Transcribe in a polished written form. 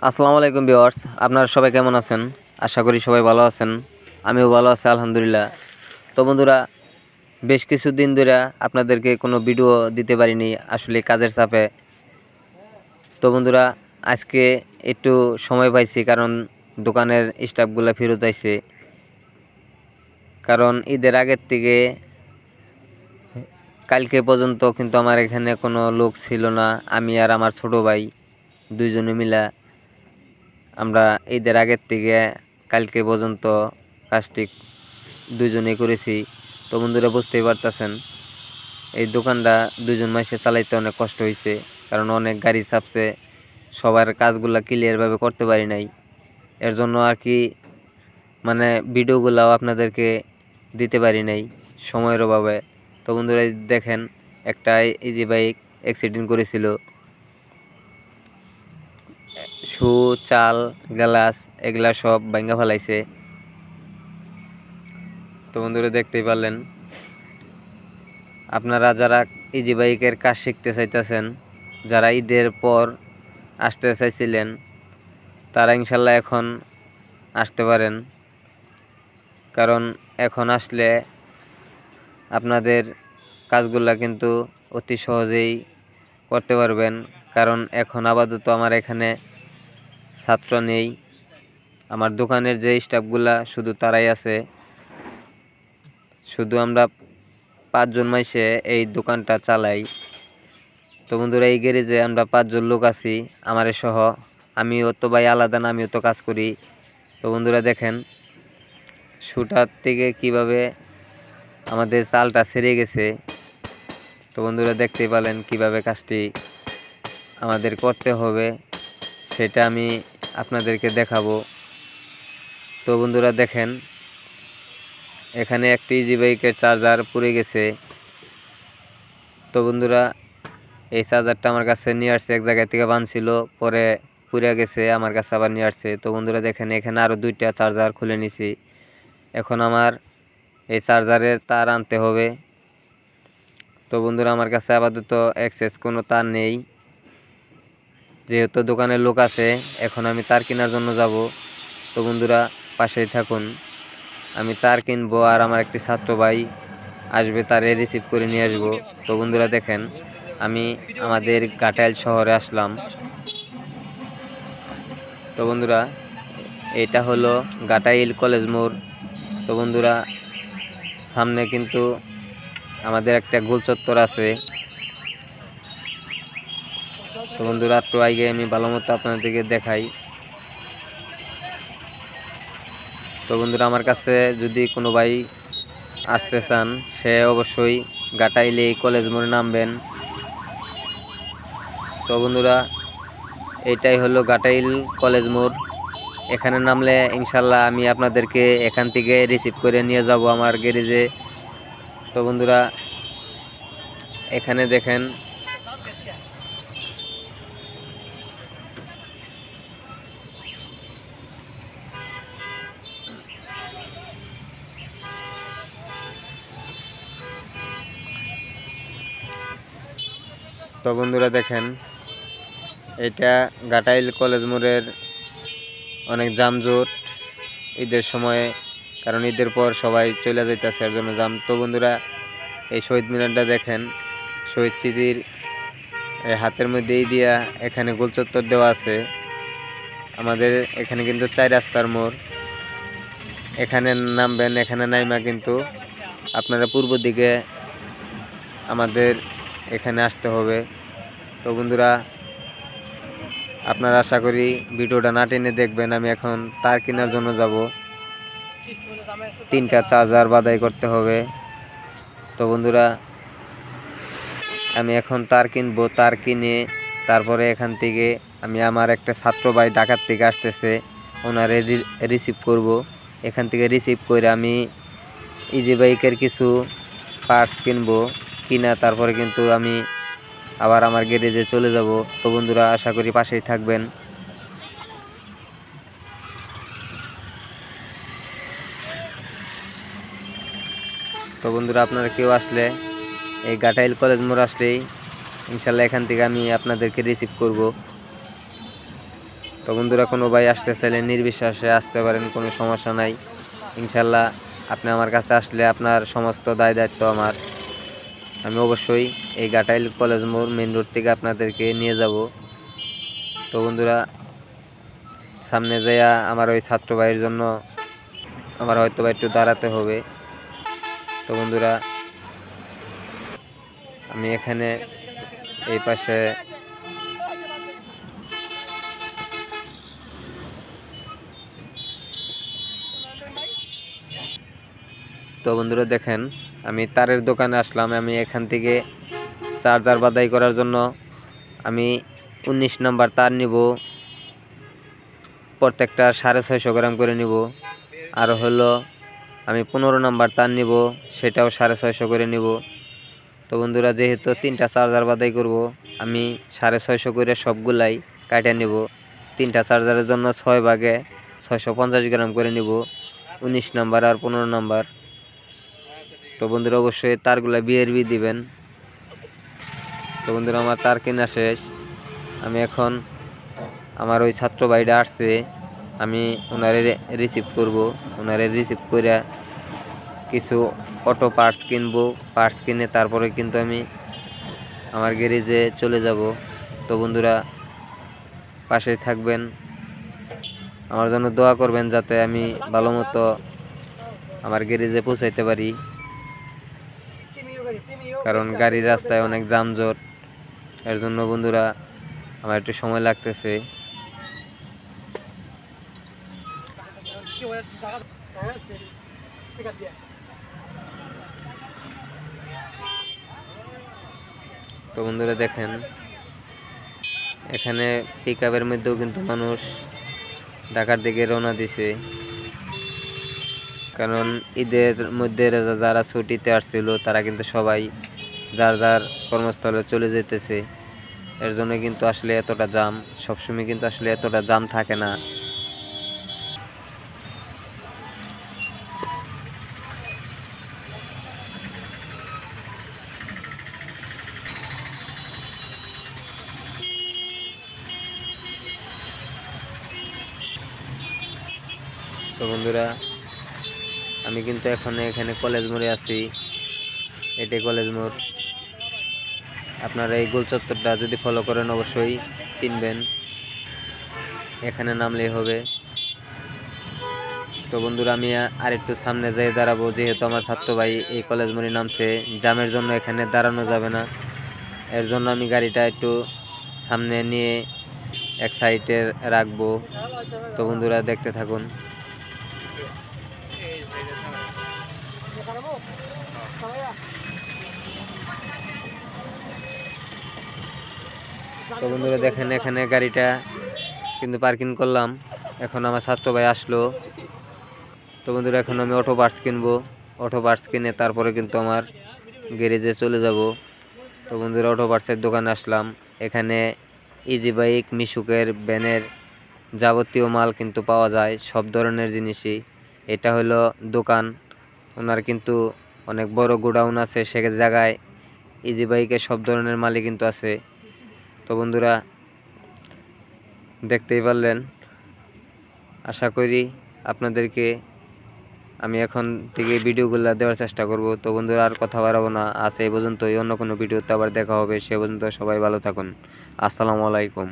আসসালামু আলাইকুম ভিউয়ার্স, আপনারা সবাই কেমন আছেন? আশা করি সবাই ভালো আছেন। আমিও ভালো আছি আলহামদুলিল্লাহ। তো বন্ধুরা, বেশ কিছুদিন ধরে আপনাদেরকে কোনো ভিডিও দিতে পারিনি, আসলে কাজের চাপে। তো বন্ধুরা, আজকে একটু সময় পাইছি, কারণ দোকানের স্টাফগুলো ফেরত আইছে। কারণ ঈদের আগের থেকে কালকে পর্যন্ত কিন্তু আমার এখানে কোনো লোক ছিল না। আমি আর আমার ছোট ভাই দুইজনে মিলা আমরা ঈদের আগের থেকে কালকে পর্যন্ত কাজটি দুইজনেই করেছি। তো বন্ধুরা, বুঝতেই পারতেছেন এই দোকানটা দুজন মাসে চালাইতে অনেক কষ্ট হয়েছে, কারণ অনেক গাড়ি চাপছে, সবার কাজগুলা ক্লিয়ারভাবে করতে পারি নাই। এর জন্য আর কি ভিডিওগুলাও আপনাদেরকে দিতে পারি নাই সময়ের অভাবে। তো বন্ধুরা দেখেন, একটা ইজি বাইক অ্যাক্সিডেন্ট করেছিল। শু, চাল, গ্লাস এগুলা সব ভাঙ্গা ফেলাইছে। তো বন্ধুরা দেখতেই পারলেন। আপনারা যারা ইজি বাইকের কাজ শিখতে চাইতেছেন, যারা ঈদের পর আসতে চাইছিলেন, তারা ইনশাল্লাহ এখন আসতে পারেন। কারণ এখন আসলে আপনাদের কাজগুলা কিন্তু অতি সহজেই করতে পারবেন। কারণ এখন আপাতত আমার এখানে ছাত্র নেই, আমার দোকানের যে স্টাফগুলা শুধু তারাই আছে। শুধু আমরা 5 জন মাইসে এই দোকানটা চালাই। তো বন্ধুরা, এই গ্যারেজে আমরা 5 জন লোক আছি আমার সহ। আমিও তো ভাই আলাদা না, আমিও তো কাজ করি। তো বন্ধুরা দেখেন, শুটার থেকে কিভাবে আমাদের চালটা ছেড়ে গেছে। তো বন্ধুরা দেখতেই পেলেন কিভাবে কাজটি আমাদের করতে হবে, সেটা আমি আপনাদেরকে দেখাবো। তো বন্ধুরা দেখেন, এখানে একটি ইজি বাইকের চার্জার পুড়ে গেছে। তো বন্ধুরা, এই চার্জারটা আমার কাছে নিয়ে আসছে, এক জায়গা থেকে বানছিল, পরে পুড়ে গেছে, আমার কাছে আবার নিয়ে আসছে। তো বন্ধুরা দেখেন, এখানে আরও 2টা চার্জার খুলে নিছি। এখন আমার এই চার্জারের তার আনতে হবে। তো বন্ধুরা, আমার কাছে আপাতত অ্যাক্সেস কোনো তার নেই, যেহেতু দোকানের লোক আছে। এখন আমি তার কেনার জন্য যাব। তো বন্ধুরা পাশেই থাকুন, আমি তার কিনবো, আর আমার একটি ছাত্র ভাই আসবে, তারে রিসিভ করে নিয়ে আসবো। তো বন্ধুরা দেখেন, আমি আমাদের ঘাটাইল শহরে আসলাম। তো বন্ধুরা, এটা হলো ঘাটাইল কলেজ মোড়। তো বন্ধুরা, সামনে কিন্তু আমাদের একটা গোল চত্বর আছে। তো বন্ধুরা, একটু আগে আমি ভালো মতো আপনাদেরকে দেখাই। তো বন্ধুরা, আমার কাছে যদি কোনো ভাই আসতে চান, সে অবশ্যই ঘাটাইলে এই কলেজ মোড়ে নামবেন। তো বন্ধুরা, এইটাই হলো ঘাটাইল কলেজ মোড়। এখানে নামলে ইনশাল্লাহ আমি আপনাদেরকে এখান থেকে রিসিভ করে নিয়ে যাব আমার গ্যারেজে। তো বন্ধুরা এখানে দেখেন, তো বন্ধুরা দেখেন, এটা ঘাটাইল কলেজ মোড়ের অনেক জামজট ঈদের সময়ে, কারণ ঈদের পর সবাই চলে যাইতেছে, এর জন্য জাম। তো বন্ধুরা, এই শহীদ মিনারটা দেখেন, শহীদ স্মৃতির হাতের মধ্যেই দিয়া এখানে গোল চত্বর দেওয়া আছে। আমাদের এখানে কিন্তু 4 রাস্তার মোড়। এখানে নামবেন, এখানে নাইমা কিন্তু আপনারা পূর্ব দিকে আমাদের এখানে আসতে হবে। তো বন্ধুরা, আপনারা আশা করি ভিডিওটা না টেনে দেখবেন। আমি এখন তার কেনার জন্য যাব, 3টা চার্জার বাদাই করতে হবে। তো বন্ধুরা, আমি এখন তার কিনবো, তার কিনে তারপরে এখান থেকে আমি আমার একটা ছাত্র ভাই ঢাকার থেকে আসতেছে, ওনারে রিসিভ করব। এখান থেকে রিসিভ করে আমি ইজি বাইকের কিছু পার্টস কিনবো, কিনা তারপরে কিন্তু আমি আবার আমার গ্যারেজে চলে যাব। তো বন্ধুরা, আশা করি পাশেই থাকবেন। তো বন্ধুরা, আপনারা কেউ আসলে এই ঘাটাইল কলেজ মোড় আসলেই ইনশাল্লাহ এখান থেকে আমি আপনাদেরকে রিসিভ করব। তো বন্ধুরা কোনো ভাই আসতে চাইলে নির্বিশ্বাসে আসতে পারেন, কোনো সমস্যা নাই। ইনশাল্লাহ আপনি আমার কাছে আসলে আপনার সমস্ত দায় দায়িত্ব আমার। আমি অবশ্যই এই ঘাটাইল কলেজ মোড় মেন রোড থেকে আপনাদেরকে নিয়ে যাব। তো বন্ধুরা সামনে যাইয়া আমার ওই ছাত্র ভাইয়ের জন্য আমার হয়তো বা একটু দাঁড়াতে হবে। তো বন্ধুরা আমি এখানে এই পাশে তো বন্ধুরা দেখেন আমি তারের দোকানে আসলাম। আমি এখান থেকে চার্জার বাদাই করার জন্য আমি 19 নাম্বার তার নিব, প্রত্যেকটা 650 গ্রাম করে নিব। আর হলো আমি 15 নাম্বার তার নিব, সেটাও 650 করে নিব। তো বন্ধুরা যেহেতু 3টা চার্জার বাদাই করব, আমি 650 করে সবগুলাই কাটে নিব। 3টা চার্জারের জন্য 6 ভাগে 650 গ্রাম করে নিব, 19 নাম্বার আর 15 নাম্বার। তো বন্ধুরা অবশ্যই তারগুলা বিআরবি দিবেন। তো বন্ধুরা আমার তার কেনা শেষ। আমি এখন আমার ওই ছাত্র ভাইটা আসছে, আমি ওনারে রিসিভ করব। ওনারে রিসিভ করে কিছু অটো পার্টস কিনবো, পার্টস কিনে তারপরে কিন্তু আমি আমার গ্যারেজে চলে যাব। তো বন্ধুরা পাশেই থাকবেন, আমার জন্য দোয়া করবেন যাতে আমি ভালো মতো আমার গ্যারেজে পৌঁছাইতে পারি, কারণ গাড়ির রাস্তায় অনেক যানজট। এর জন্য বন্ধুরা আমার একটু সময় লাগতেছে। তো বন্ধুরা দেখেন এখানে পিকআপের মধ্যেও কিন্তু মানুষ ঢাকার দিকে রওনা দিছে, কারণ ঈদের মধ্যে যারা ছুটিতে আসছিল তারা কিন্তু সবাই যার যার কর্মস্থলে চলে যেতেছে। এর জন্য কিন্তু আসলে এতটা জাম, সবসময় কিন্তু আসলে এতটা জাম থাকে না। তো বন্ধুরা আমি কিন্তু এখন এখানে কলেজ মোড়ে আছি, এটাই কলেজ মোড়। আপনারা এই গোল চত্বরটা যদি ফলো করেন অবশ্যই চিনবেন, এখানে নামলেই হবে। তো বন্ধুরা আমি আর একটু সামনে যাই দাঁড়াবো, যেহেতু আমার ছাত্র ভাই এই কলেজ মোড়ে নামছে, জামের জন্য এখানে দাঁড়ানো যাবে না। এর জন্য আমি গাড়িটা একটু সামনে নিয়ে এক সাইডে রাখবো। তো বন্ধুরা দেখতে থাকুন। তো বন্ধুরা দেখেন এখানে গাড়িটা কিন্তু পার্কিং করলাম। এখন আমার ছাত্র ভাই আসলো। তো বন্ধুরা এখন আমি অটো পার্টস কিনবো, অটো পার্টস কিনে তারপরে কিন্তু আমার গ্যারেজে চলে যাব। তো বন্ধুরা অটো পার্টসের দোকানে আসলাম। এখানে ইজি বাইক, মিশুকের, ভ্যানের যাবতীয় মাল কিন্তু পাওয়া যায়, সব ধরনের জিনিসই। এটা হলো দোকান, ওনার কিন্তু অনেক বড় গোডাউন আছে, সে জায়গায় ইজি বাইকের সব ধরনের মালই কিন্তু আছে। তো বন্ধুরা দেখতেই পারলেন, আশা করি আপনাদেরকে আমি এখন থেকে ভিডিওগুলো দেওয়ার চেষ্টা করব। তো বন্ধুরা আর কথা বাড়াবো না, আজ এই পর্যন্তই। অন্য কোনো ভিডিওতে আবার দেখা হবে, সে পর্যন্ত সবাই ভালো থাকুন। আসসালামু আলাইকুম।